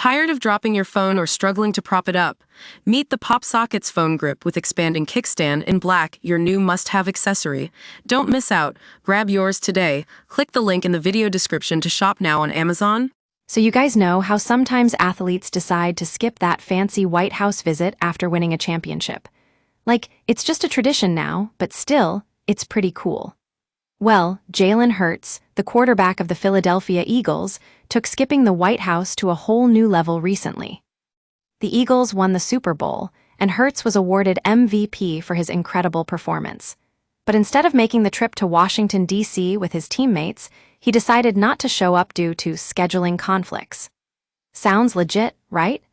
Tired of dropping your phone or struggling to prop it up? Meet the PopSockets phone grip with expanding kickstand in black, your new must-have accessory. Don't miss out. Grab yours today. Click the link in the video description to shop now on Amazon. So you guys know how sometimes athletes decide to skip that fancy White House visit after winning a championship. Like, it's just a tradition now, but still, it's pretty cool. Well, Jalen Hurts, the quarterback of the Philadelphia Eagles, took skipping the White House to a whole new level recently. The Eagles won the Super Bowl, and Hurts was awarded MVP for his incredible performance. But instead of making the trip to Washington, D.C. with his teammates, he decided not to show up due to scheduling conflicts. Sounds legit, right?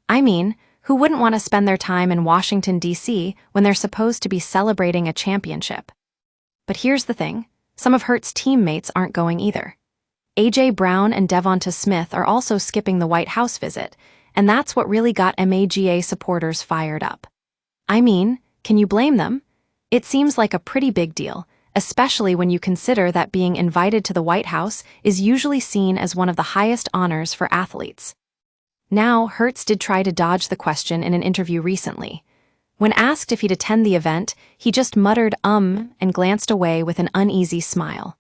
I mean, who wouldn't want to spend their time in Washington, D.C. when they're supposed to be celebrating a championship? But here's the thing. Some of Hurts' teammates aren't going either. A.J. Brown and Devonta Smith are also skipping the White House visit, and that's what really got MAGA supporters fired up. I mean, can you blame them? It seems like a pretty big deal, especially when you consider that being invited to the White House is usually seen as one of the highest honors for athletes. Now, Hurts did try to dodge the question in an interview recently. When asked if he'd attend the event, he just muttered and glanced away with an uneasy smile.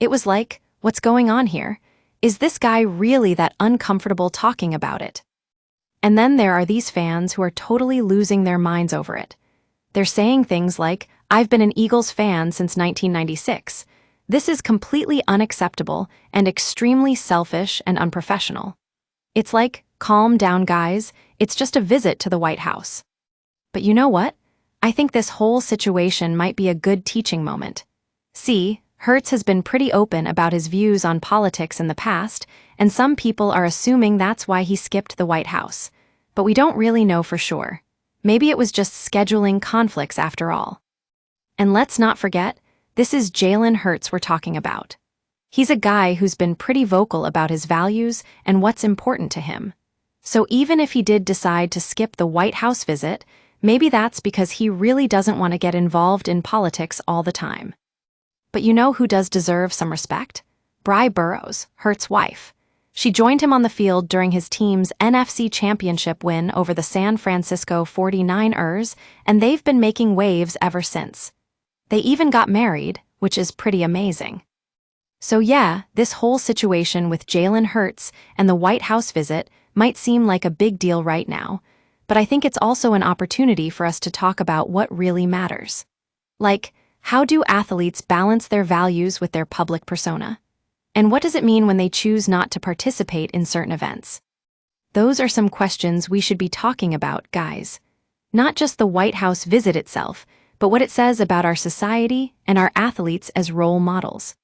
It was like, what's going on here? Is this guy really that uncomfortable talking about it? And then there are these fans who are totally losing their minds over it. They're saying things like, "I've been an Eagles fan since 1996. This is completely unacceptable and extremely selfish and unprofessional." It's like, calm down, guys, it's just a visit to the White House. But you know what? I think this whole situation might be a good teaching moment. See, Hurts has been pretty open about his views on politics in the past, and some people are assuming that's why he skipped the White House. But we don't really know for sure. Maybe it was just scheduling conflicts after all. And let's not forget, this is Jalen Hurts we're talking about. He's a guy who's been pretty vocal about his values and what's important to him. So even if he did decide to skip the White House visit, maybe that's because he really doesn't want to get involved in politics all the time. But you know who does deserve some respect? Bri Burrows, Hurts' wife. She joined him on the field during his team's NFC Championship win over the San Francisco 49ers, and they've been making waves ever since. They even got married, which is pretty amazing. So yeah, this whole situation with Jalen Hurts and the White House visit might seem like a big deal right now, but I think it's also an opportunity for us to talk about what really matters. Like, how do athletes balance their values with their public persona? And what does it mean when they choose not to participate in certain events? Those are some questions we should be talking about, guys. Not just the White House visit itself, but what it says about our society and our athletes as role models.